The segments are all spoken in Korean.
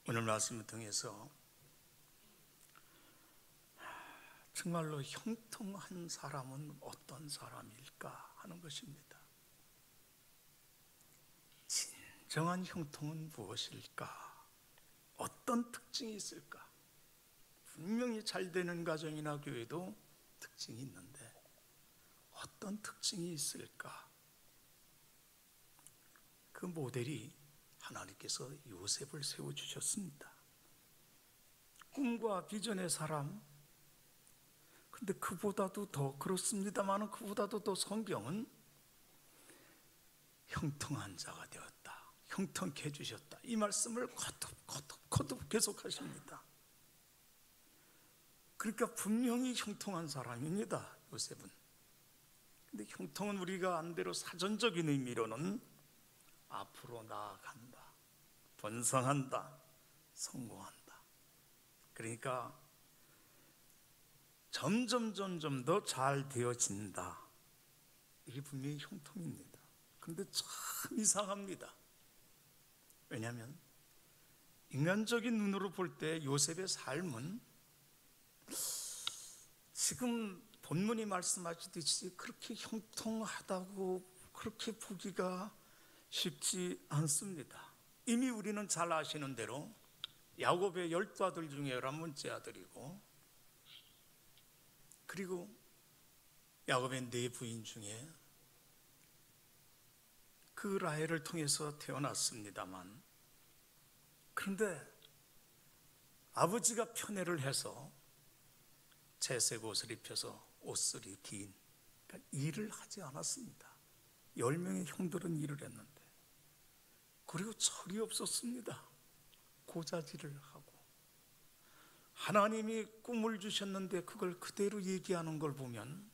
오늘 말씀을 통해서 정말로 형통한 사람은 어떤 사람일까 하는 것입니다. 진정한 형통은 무엇일까? 어떤 특징이 있을까? 분명히 잘 되는 가정이나 교회도 특징이 있는데 어떤 특징이 있을까? 그 모델이 하나님께서 요셉을 세워주셨습니다. 꿈과 비전의 사람, 근데 그보다도 더 그렇습니다만 그보다도 더 성경은 형통한 자가 되었다, 형통케 해주셨다, 이 말씀을 거듭 계속하십니다. 그러니까 분명히 형통한 사람입니다, 요셉은. 근데 형통은 우리가 안대로 사전적인 의미로는 앞으로 나아간다, 번성한다, 성공한다. 그러니까 점점 더 잘 되어진다, 이게 분명히 형통입니다. 그런데 참 이상합니다. 왜냐하면 인간적인 눈으로 볼 때 요셉의 삶은 지금 본문이 말씀하시듯이 그렇게 형통하다고 그렇게 보기가 쉽지 않습니다. 이미 우리는 잘 아시는 대로 야곱의 12아들 중에 11번째 아들이고, 그리고 야곱의 4부인 중에 그 라헬을 통해서 태어났습니다만, 그런데 아버지가 편애를 해서 채색 옷을 입혀서 옷슬이 긴, 그러니까 일을 하지 않았습니다. 10명의 형들은 일을 했는데, 그리고 철이 없었습니다. 고자질을 하고, 하나님이 꿈을 주셨는데 그걸 그대로 얘기하는 걸 보면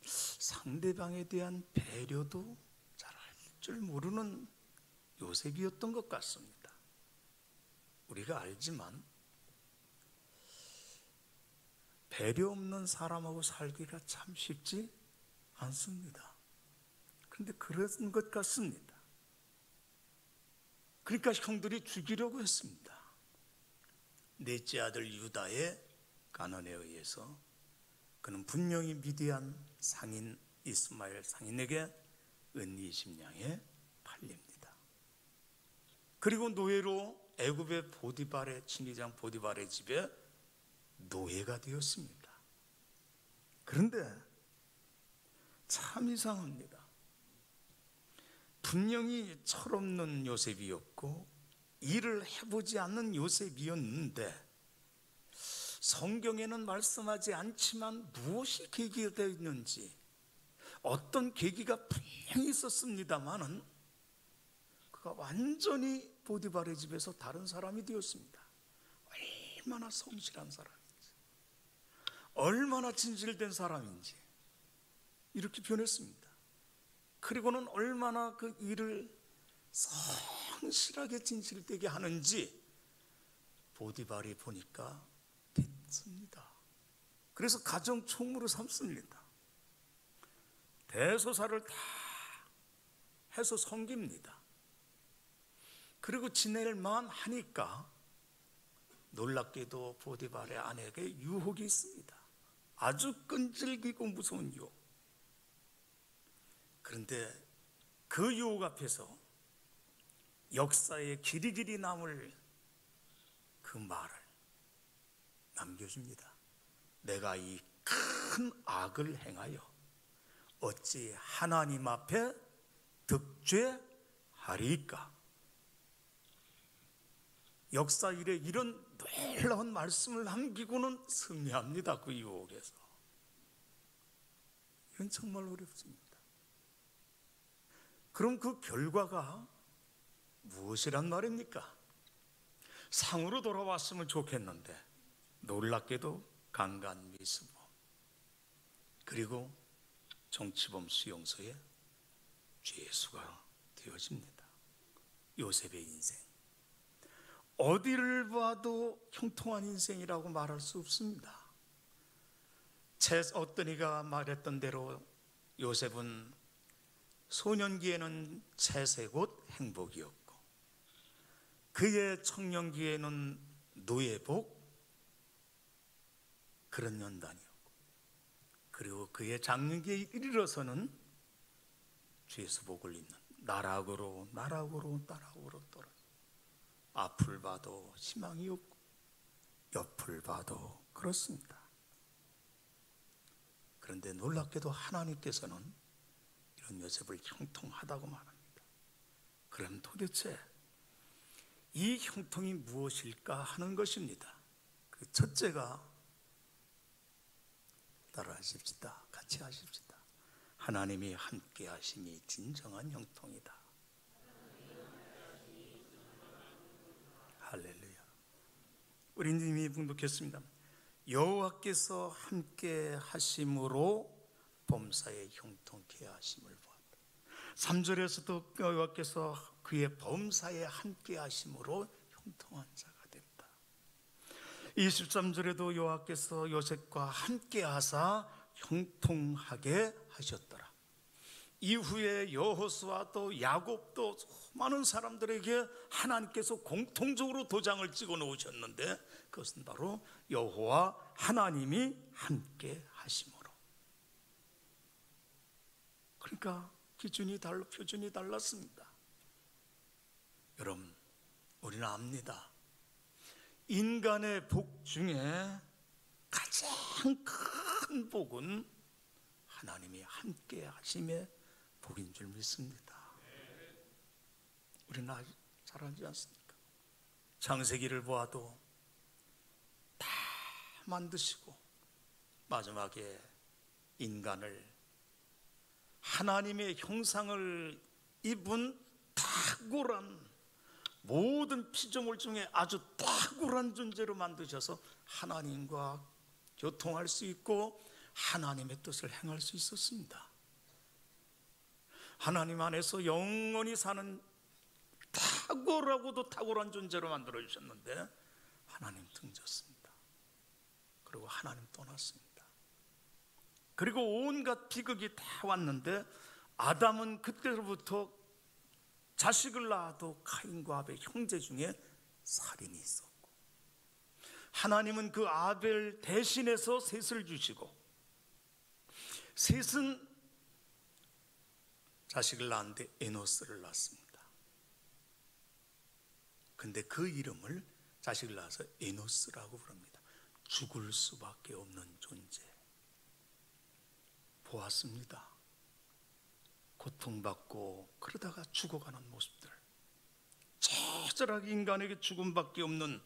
상대방에 대한 배려도 잘 할 줄 모르는 요셉이었던 것 같습니다. 우리가 알지만 배려 없는 사람하고 살기가 참 쉽지 않습니다. 그런데 그런 것 같습니다. 그러니까 형들이 죽이려고 했습니다. 넷째 아들 유다의 간언에 의해서 그는 분명히 미디안 상인 이스마엘 상인에게 은 20냥에 팔립니다. 그리고 노예로 애굽의 보디발의 친위장 보디발의 집에 노예가 되었습니다. 그런데 참 이상합니다. 분명히 철없는 요셉이었고 일을 해보지 않는 요셉이었는데, 성경에는 말씀하지 않지만 무엇이 계기가 되었는지, 어떤 계기가 분명히 있었습니다마는 그가 완전히 보디발의 집에서 다른 사람이 되었습니다. 얼마나 성실한 사람인지, 얼마나 진실된 사람인지 이렇게 변했습니다. 그리고는 얼마나 그 일을 성실하게 진실되게 하는지 보디발이 보니까 됐습니다. 그래서 가정 총무로 삼습니다. 대소사를 다 해서 섬깁니다. 그리고 지낼만 하니까 놀랍게도 보디발의 아내에게 유혹이 있습니다. 아주 끈질기고 무서운 유혹. 그런데 그 유혹 앞에서 역사에 길이길이 남을 그 말을 남겨줍니다. 내가 이 큰 악을 행하여 어찌 하나님 앞에 득죄하리까? 역사 이래 이런 놀라운 말씀을 남기고는 승리합니다. 그 유혹에서. 이건 정말 어렵습니다. 그럼 그 결과가 무엇이란 말입니까? 상으로 돌아왔으면 좋겠는데 놀랍게도 강간 미수범, 그리고 정치범 수용소에 죄수가 되어집니다. 요셉의 인생, 어디를 봐도 형통한 인생이라고 말할 수 없습니다. 어떤 이가 말했던 대로 요셉은 소년기에는 채색 옷 행복이었고, 그 그의 청년기에는 노예복 그런 연단이었고, 그리고 그의 장년기에 이르러서는 죄수복을 입는 나락으로 떨어져 앞을 봐도 희망이 없고 옆을 봐도 그렇습니다. 그런데 놀랍게도 하나님께서는 이런 요셉을 형통하다고 말합니다. 그럼 도대체 이 형통이 무엇일까 하는 것입니다. 그 첫째가, 따라 하십시다. 같이 하십시다. 하나님이 함께 하심이 진정한 형통이다. 할렐루야. 우리 이미 봉독했습니다. 여호와께서 함께 하심으로 범사에 형통케 하심을 보았다. 3절에서도 여호와께서 그의 범사에 함께 하심으로 형통한 자가 된다. 23절에도 여호와께서 요셉과 함께 하사 형통하게 하셨더라. 이후에 여호수아 또 야곱도 많은 사람들에게 하나님께서 공통적으로 도장을 찍어 놓으셨는데, 그것은 바로 여호와 하나님이 함께 하심으로. 그러니까 표준이 달랐습니다. 여러분, 우리는 압니다. 인간의 복 중에 가장 큰 복은 하나님이 함께 하심의 복인 줄 믿습니다. 우리는 잘 알지 않습니까? 창세기를 보아도 다 만드시고 마지막에 인간을 하나님의 형상을 입은 탁월한, 모든 피조물 중에 아주 탁월한 존재로 만드셔서 하나님과 교통할 수 있고 하나님의 뜻을 행할 수 있었습니다. 하나님 안에서 영원히 사는 탁월하고도 탁월한 존재로 만들어주셨는데 하나님 등졌습니다. 그리고 하나님 떠났습니다. 그리고 온갖 비극이 다 왔는데 아담은 그때로부터 자식을 낳아도 가인과 아벨 형제 중에 살인이 있었고, 하나님은 그 아벨 대신해서 셋을 주시고, 셋은 자식을 낳았는데 에노스를 낳습니다. 근데 그 이름을 자식을 낳아서 에노스라고 부릅니다. 죽을 수밖에 없는 존재. 보았습니다. 고통받고 그러다가 죽어가는 모습들, 처절하게 인간에게 죽음밖에 없는,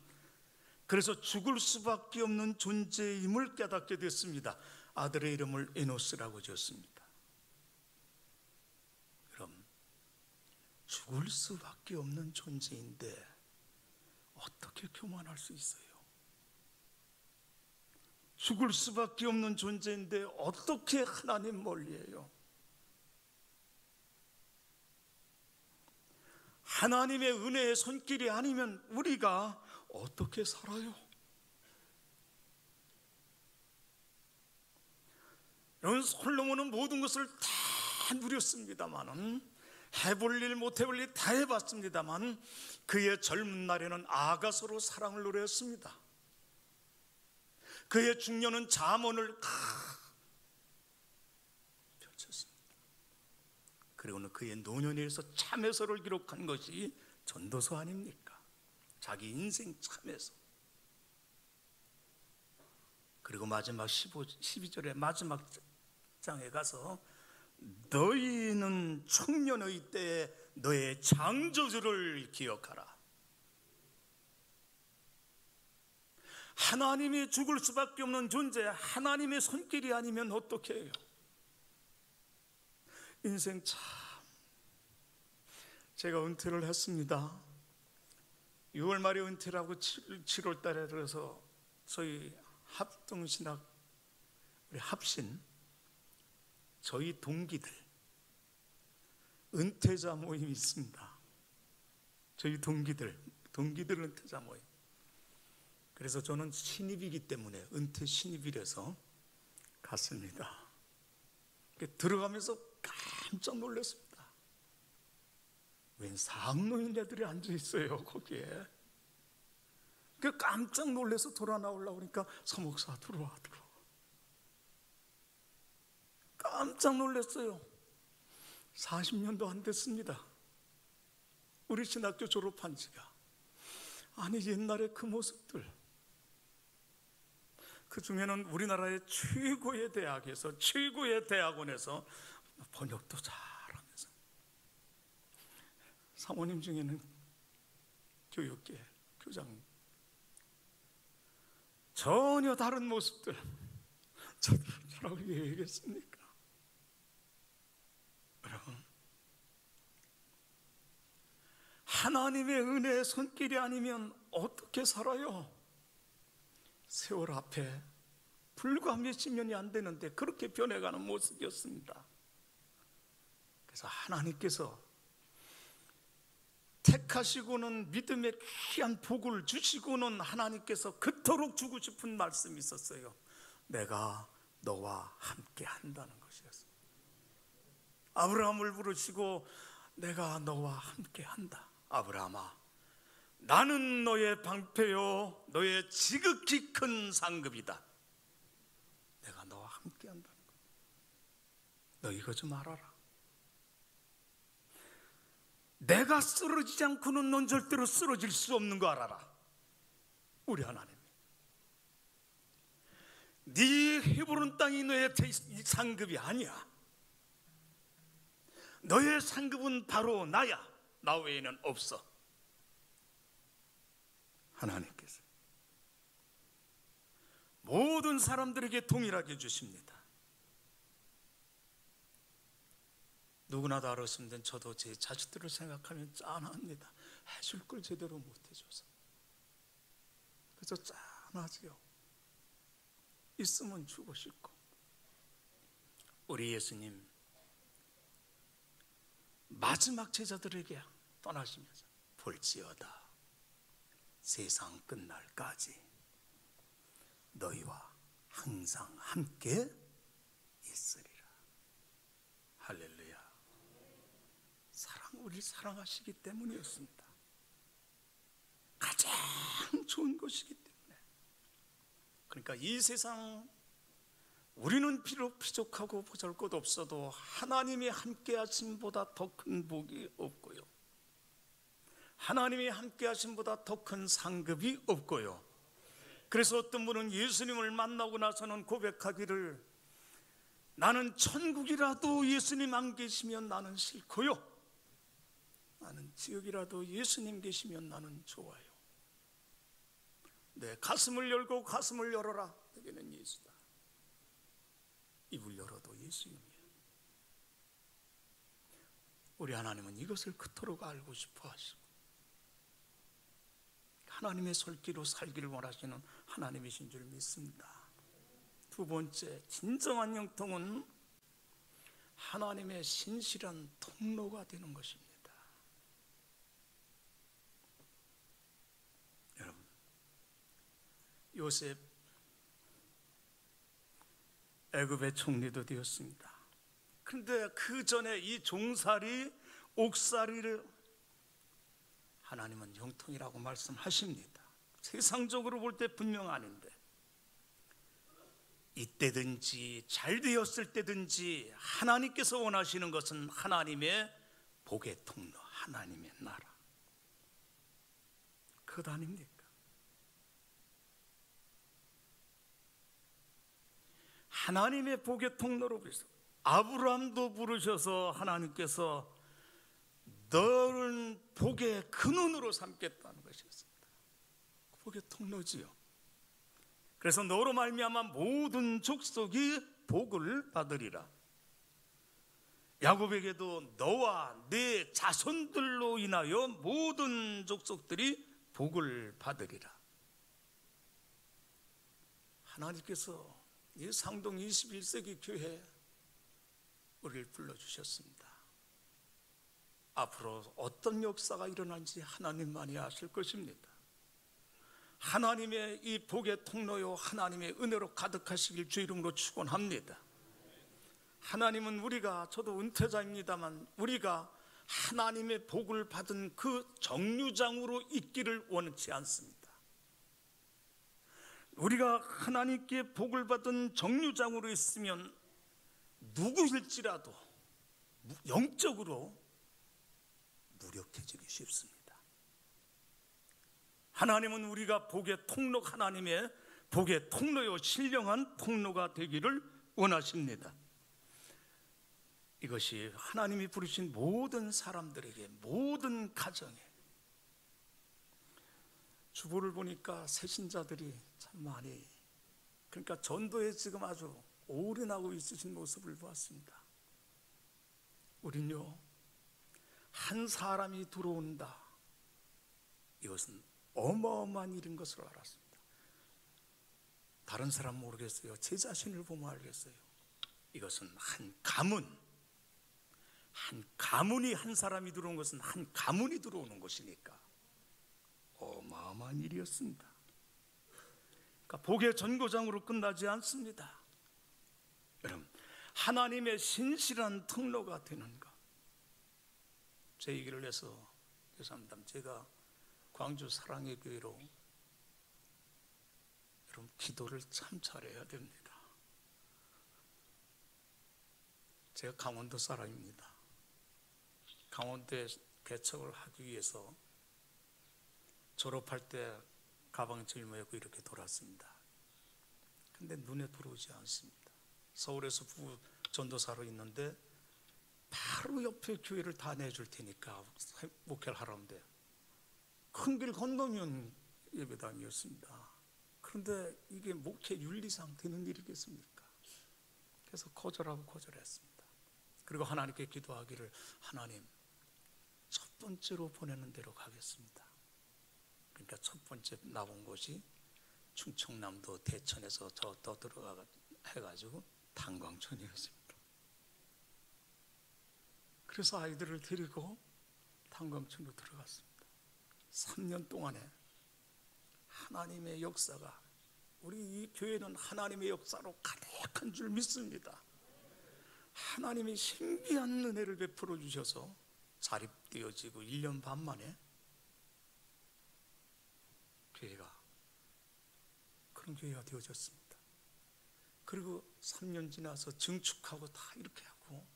그래서 죽을 수밖에 없는 존재임을 깨닫게 됐습니다. 아들의 이름을 에노스라고 지었습니다. 그럼 죽을 수밖에 없는 존재인데 어떻게 교만할 수 있어요? 죽을 수밖에 없는 존재인데 어떻게 하나님 멀리해요? 하나님의 은혜의 손길이 아니면 우리가 어떻게 살아요? 여러분, 솔로몬은 모든 것을 다 누렸습니다만, 해볼 일 못 해볼 일 다 해봤습니다만, 그의 젊은 날에는 아가서로 사랑을 노래했습니다. 그의 중년은 잠언을 펼쳤습니다. 그리고는 그의 노년에 의해서 참회서를 기록한 것이 전도서 아닙니까? 자기 인생 참회서. 그리고 마지막 12절의 마지막 장에 가서 너희는 청년의 때에 너의 창조주를 기억하라. 하나님이 죽을 수밖에 없는 존재, 하나님의 손길이 아니면 어떻게 해요? 인생 참, 제가 은퇴를 했습니다. 6월 말에 은퇴를 하고 7월 달에 들어서 저희 합동신학, 우리 합신, 저희 동기들 은퇴자 모임이 있습니다. 저희 동기들 은퇴자 모임. 그래서 저는 신입이기 때문에 은퇴 신입이라서 갔습니다. 들어가면서 깜짝 놀랐습니다. 웬 상노인네들이 앉아 있어요 거기에. 그 깜짝 놀라서 돌아 나오려고 그러니까 서목사 들어와. 깜짝 놀랐어요. 40년도 안 됐습니다. 우리 신학교 졸업한 지가. 아니 옛날에 그 모습들, 그 중에는 우리나라의 최고의 대학에서, 최고의 대학원에서 번역도 잘하면서, 사모님 중에는 교육계 교장, 전혀 다른 모습들. 저라고 얘기했습니까? 여러분, 하나님의 은혜의 손길이 아니면 어떻게 살아요? 세월 앞에 불과 몇십 년이 안 되는데 그렇게 변해가는 모습이었습니다. 그래서 하나님께서 택하시고는 믿음의 귀한 복을 주시고는 하나님께서 그토록 주고 싶은 말씀이 있었어요. 내가 너와 함께 한다는 것이었어요. 아브라함을 부르시고 내가 너와 함께 한다. 아브라함아, 나는 너의 방패요 너의 지극히 큰 상급이다. 내가 너와 함께 한다는 것. 너 이거 좀 알아라. 내가 쓰러지지 않고는 넌 절대로 쓰러질 수 없는 거 알아라. 우리 하나님이 네 헤브론 땅이 너의 상급이 아니야. 너의 상급은 바로 나야. 나 외에는 없어. 하나님께서 모든 사람들에게 동일하게 주십니다. 누구나 다 어르신들, 저도 제 자식들을 생각하면 짠합니다. 해줄 걸 제대로 못 해줘서. 그래서 짠하지요. 있으면 주고 싶고. 우리 예수님 마지막 제자들에게 떠나시면서 볼지어다 세상 끝날까지 너희와 항상 함께 있으리라. 할렐루야. 우리 사랑하시기 때문이었습니다. 가장 좋은 것이기 때문에. 그러니까 이 세상 우리는 비록 부족하고 보잘것없어도 하나님이 함께 하심보다 더 큰 복이 없고요, 하나님이 함께 하심보다 더 큰 상급이 없고요. 그래서 어떤 분은 예수님을 만나고 나서는 고백하기를, 나는 천국이라도 예수님 안 계시면 나는 싫고요, 나는 지옥이라도 예수님 계시면 나는 좋아요. 내 가슴을 열고 가슴을 열어라. 내게는 예수다. 입을 열어도 예수님이에요. 우리 하나님은 이것을 그토록 알고 싶어 하시고 하나님의 손길로 살기를 원하시는 하나님이신 줄 믿습니다. 두 번째, 진정한 영통은 하나님의 신실한 통로가 되는 것입니다. 여러분, 요셉 애굽의 총리도 되었습니다. 그런데 그 전에 이 종살이, 옥살이를 하나님은 형통이라고 말씀하십니다. 세상적으로 볼 때 분명 아닌데, 이때든지 잘 되었을 때든지 하나님께서 원하시는 것은 하나님의 복의 통로, 하나님의 나라. 그것 아닙니까? 하나님의 복의 통로로 부르셔서 아브라함도 부르셔서 하나님께서 너를 복의 근원으로 삼겠다는 것이었습니다. 복의 통로지요. 그래서 너로 말미암아 모든 족속이 복을 받으리라. 야곱에게도 너와 네 자손들로 인하여 모든 족속들이 복을 받으리라. 하나님께서 이 상동 21세기 교회 우리를 불러주셨습니다. 앞으로 어떤 역사가 일어날지 하나님만이 아실 것입니다. 하나님의 이 복의 통로요, 하나님의 은혜로 가득하시길 주 이름으로 축원합니다. 하나님은 우리가, 저도 은퇴자입니다만, 우리가 하나님의 복을 받은 그 정류장으로 있기를 원치 않습니다. 우리가 하나님께 복을 받은 정류장으로 있으면 누구일지라도 영적으로 무력해지기 쉽습니다. 하나님은 우리가 복의 통로, 하나님의 복의 통로요 신령한 통로가 되기를 원하십니다. 이것이 하나님이 부르신 모든 사람들에게, 모든 가정에. 주보를 보니까 새신자들이 참 많이, 그러니까 전도에 지금 아주 올인하고 있으신 모습을 보았습니다. 우린요, 한 사람이 들어온다, 이것은 어마어마한 일인 것으로 알았습니다. 다른 사람 모르겠어요. 제 자신을 보면 알겠어요. 이것은 한 가문이 한 사람이 들어온 것은 한 가문이 들어오는 것이니까 어마어마한 일이었습니다. 그러니까 복의 전고장으로 끝나지 않습니다. 여러분, 하나님의 신실한 통로가 되는 것. 제 얘기를 해서 죄송합니다. 제가 광주 사랑의 교회로 여러분 기도를 참 잘해야 됩니다. 제가 강원도 사람입니다. 강원도에 개척을 하기 위해서 졸업할 때 가방 짊어지고 이렇게 돌았습니다. 근데 눈에 들어오지 않습니다. 서울에서 부부 전도사로 있는데 바로 옆에 교회를 다 내줄 테니까 목회를 하라는데 큰 길 건너면 예배당이었습니다. 그런데 이게 목회 윤리상 되는 일이겠습니까? 그래서 거절했습니다. 그리고 하나님께 기도하기를, 하나님, 첫 번째로 보내는 대로 가겠습니다. 그러니까 첫 번째 나온 곳이 충청남도 대천에서 저 들어가 해가지고 탄광촌이었습니다. 그래서 아이들을 데리고 탄광촌으로 들어갔습니다. 3년 동안에 하나님의 역사가, 우리 이 교회는 하나님의 역사로 가득한 줄 믿습니다. 하나님이 신비한 은혜를 베풀어 주셔서 자립되어지고 1년 반 만에 교회가 그런 교회가 되어졌습니다. 그리고 3년 지나서 증축하고 다 이렇게 하고,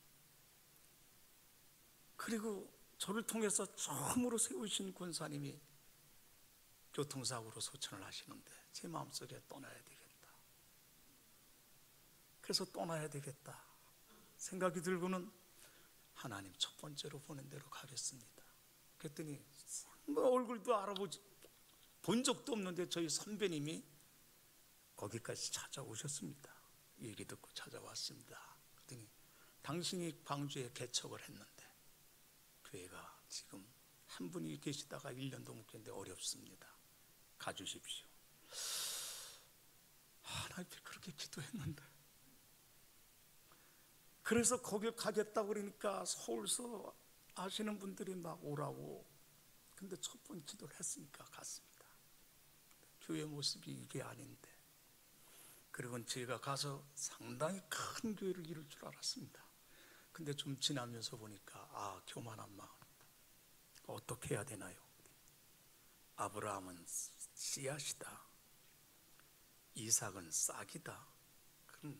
그리고 저를 통해서 처음으로 세우신 권사님이 교통사고로 소천을 하시는데 제 마음속에 떠나야 되겠다. 그래서 떠나야 되겠다 생각이 들고는 하나님 첫 번째로 보낸 대로 가겠습니다. 그랬더니 얼굴도 본 적도 없는데 저희 선배님이 거기까지 찾아오셨습니다. 얘기 듣고 찾아왔습니다. 그랬더니 당신이 광주에 개척을 했는데 교회가 지금 한 분이 계시다가 1년도 못 계는데 어렵습니다. 가주십시오. 하나님 그렇게 기도했는데, 그래서 거기 가겠다고 그러니까 서울서 아시는 분들이 막 오라고. 근데 첫 번 기도를 했으니까 갔습니다. 교회 모습이 이게 아닌데. 그리고 제가 가서 상당히 큰 교회를 이룰 줄 알았습니다. 근데 좀 지나면서 보니까 교만한 마음이다. 어떻게 해야 되나요? 아브라함은 씨앗이다, 이삭은 싹이다, 그럼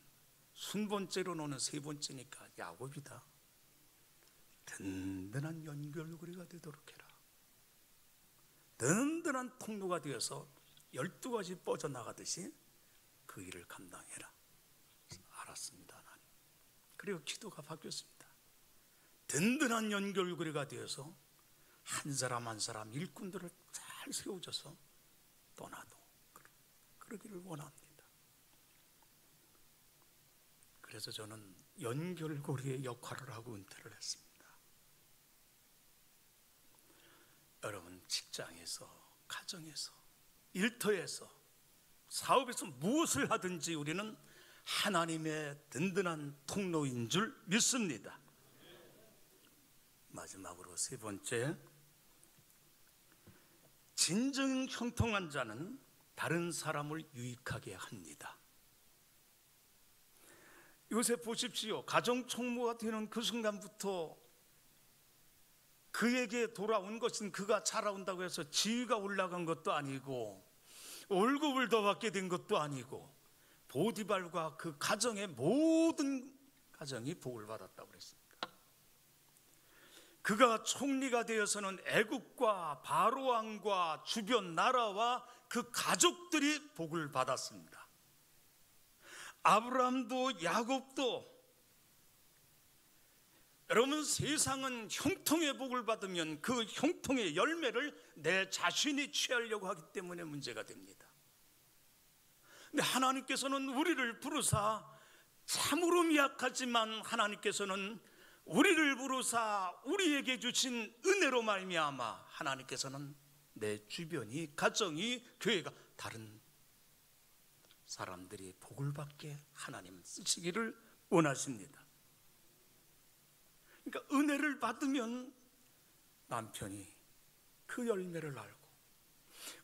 순번째로 노는 세 번째니까 야곱이다. 든든한 연결고리가 되도록 해라. 든든한 통로가 되어서 12가지 뻗어나가듯이 그 일을 감당해라. 알았습니다, 하나님. 그리고 기도가 바뀌었습니다. 든든한 연결고리가 되어서 한 사람 한 사람 일꾼들을 잘 세워줘서 떠나도 그러기를 원합니다. 그래서 저는 연결고리의 역할을 하고 은퇴를 했습니다. 여러분, 직장에서, 가정에서, 일터에서, 사업에서 무엇을 하든지 우리는 하나님의 든든한 통로인 줄 믿습니다. 마지막으로 세 번째, 진정 형통한 자는 다른 사람을 유익하게 합니다. 요새 보십시오. 가정총무가 되는 그 순간부터 그에게 돌아온 것은 그가 자라온다고 해서 지위가 올라간 것도 아니고 월급을 더 받게 된 것도 아니고 보디발과 그 가정의 모든 가정이 복을 받았다고 그랬습니다. 그가 총리가 되어서는 애국과 바로 왕과 주변 나라와 그 가족들이 복을 받았습니다. 아브라함도 야곱도, 여러분, 세상은 형통의 복을 받으면 그 형통의 열매를 내 자신이 취하려고 하기 때문에 문제가 됩니다. 근데 하나님께서는 우리를 부르사, 참으로 미약하지만 하나님께서는 우리를 부르사 우리에게 주신 은혜로 말미암아 하나님께서는 내 주변이, 가정이, 교회가, 다른 사람들이 복을 받게 하나님 쓰시기를 원하십니다. 그러니까 은혜를 받으면 남편이 그 열매를 알고,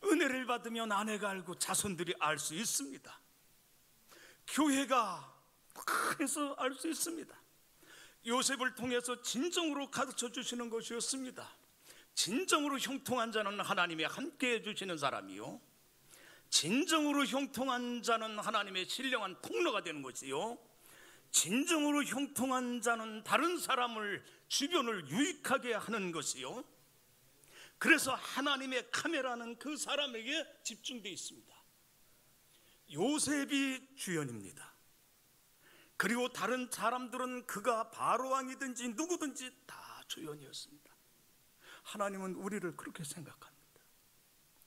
은혜를 받으면 아내가 알고 자손들이 알 수 있습니다. 교회가 그래서 알 수 있습니다. 요셉을 통해서 진정으로 가르쳐 주시는 것이었습니다. 진정으로 형통한 자는 하나님이 함께 해주시는 사람이요, 진정으로 형통한 자는 하나님의 신령한 통로가 되는 것이요, 진정으로 형통한 자는 다른 사람을, 주변을 유익하게 하는 것이요, 그래서 하나님의 카메라는 그 사람에게 집중되어 있습니다. 요셉이 주연입니다. 그리고 다른 사람들은 그가 바로왕이든지 누구든지 다 주연이었습니다. 하나님은 우리를 그렇게 생각합니다.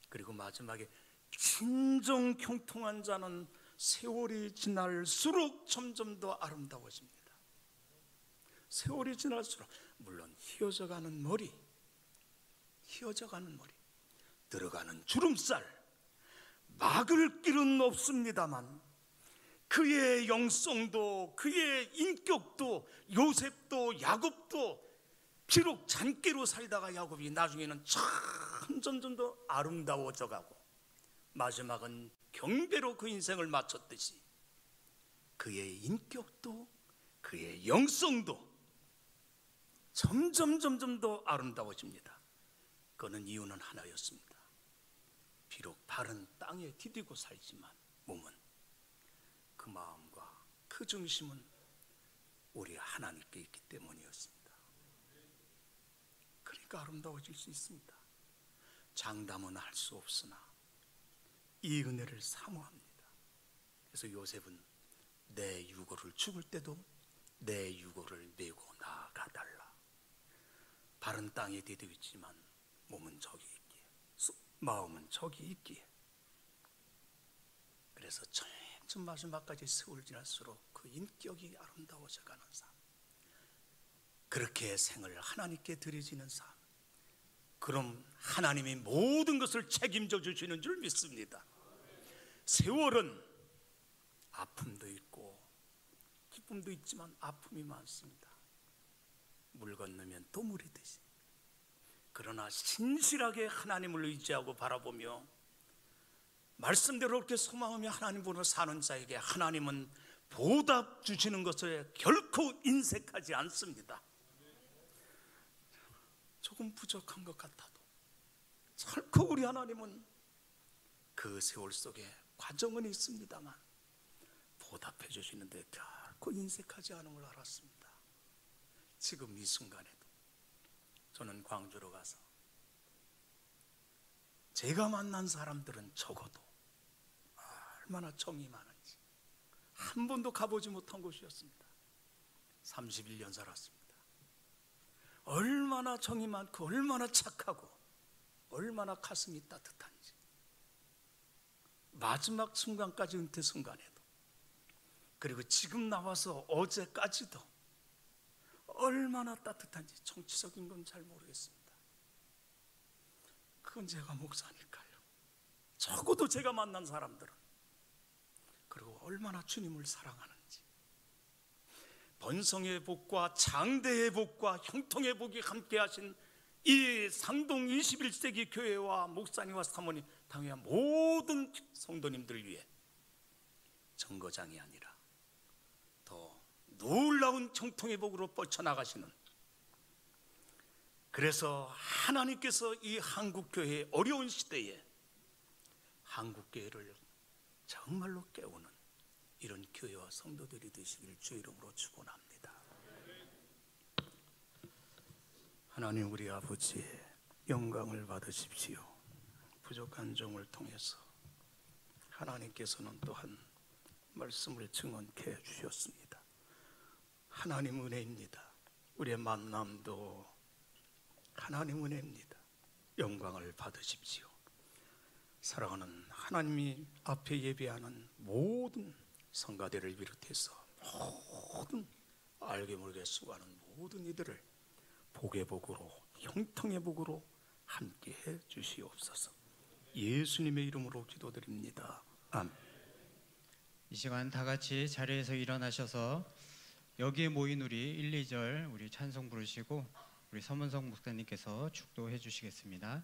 그리고 마지막에 진정 형통한 자는 세월이 지날수록 점점 더 아름다워집니다. 세월이 지날수록, 물론 휘어져가는 머리, 들어가는 주름살, 막을 길은 없습니다만 그의 영성도, 그의 인격도, 요셉도 야곱도, 비록 잔깨로 살다가 야곱이 나중에는 점점 더 아름다워져 가고 마지막은 경배로 그 인생을 마쳤듯이 그의 인격도, 그의 영성도 점점 더 아름다워집니다. 그는 이유는 하나였습니다. 비록 발은 땅에 디디고 살지만 몸은, 그 마음과 그 중심은 우리 하나님께 있기 때문이었습니다. 그러니까 아름다워질 수 있습니다. 장담은 할 수 없으나 이 은혜를 사모합니다. 그래서 요셉은 내 유고를 죽을 때도 내 유고를 메고 나아가달라. 발은 땅에 디디고 있지만 몸은 저기 있기에, 마음은 저기 있기에. 그래서 점점 마지막까지 세월 지날수록 그 인격이 아름다워져 가는 삶, 그렇게 생을 하나님께 드려지는 삶, 그럼 하나님이 모든 것을 책임져 주시는 줄 믿습니다. 세월은 아픔도 있고 기쁨도 있지만 아픔이 많습니다. 물 건너면 또 물이듯이. 그러나 신실하게 하나님을 의지하고 바라보며 말씀대로 그렇게 소망하며 하나님 보러 사는 자에게 하나님은 보답 주시는 것에 결코 인색하지 않습니다. 조금 부족한 것 같아도 결코 우리 하나님은 그 세월 속에 과정은 있습니다만 보답해 주시는데 결코 인색하지 않은 걸 알았습니다. 지금 이 순간에도 저는 광주로 가서 제가 만난 사람들은 적어도 얼마나 정이 많은지 한 번도 가보지 못한 곳이었습니다. 31년 살았습니다. 얼마나 정이 많고 얼마나 착하고 얼마나 가슴이 따뜻한지, 마지막 순간까지, 은퇴 순간에도, 그리고 지금 나와서 어제까지도 얼마나 따뜻한지 정치적인 건 잘 모르겠습니다. 그건 제가 목사니까요. 적어도 제가 만난 사람들은, 그리고 얼마나 주님을 사랑하는지, 번성의 복과 장대의 복과 형통의 복이 함께 하신 이 상동 21세기 교회와 목사님과 사모님, 당연 모든 성도님들 위해 정거장이 아니라 더 놀라운 형통의 복으로 뻗쳐나가시는 그래서 하나님께서 이 한국교회의 어려운 시대에 한국교회를 정말로 깨우는 이런 교회와 성도들이 되시길 주 이름으로 축원합니다. 하나님 우리 아버지 영광을 받으십시오. 부족한 종을 통해서 하나님께서는 또한 말씀을 증언케 해주셨습니다. 하나님 은혜입니다. 우리의 만남도 하나님 은혜입니다. 영광을 받으십시오. 사랑하는 하나님이 앞에 예배하는 모든 성가대를 비롯해서 모든 알게 모르게 수고하는 모든 이들을 복의 복으로 형통의 복으로 함께해 주시옵소서. 예수님의 이름으로 기도드립니다. 아멘. 이 시간 다 같이 자리에서 일어나셔서 여기에 모인 우리 1, 2절 우리 찬송 부르시고 우리 서문석 목사님께서 축도해 주시겠습니다.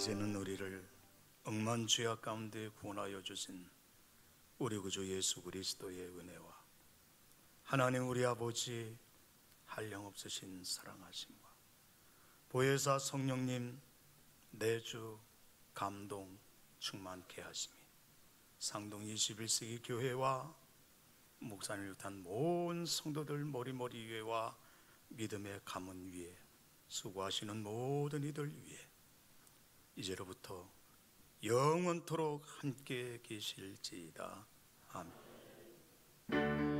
이제는 우리를 억만 죄악 가운데 구원하여 주신 우리 구주 예수 그리스도의 은혜와 하나님 우리 아버지 한량없으신 사랑하심과 보혜사 성령님 내주 감동 충만케 하심이 상동 21세기 교회와 목사님을 비롯한 모든 성도들 머리머리 위에와 믿음의 가문 위에 수고하시는 모든 이들 위에 이제로부터 영원토록 함께 계실지이다. 아멘.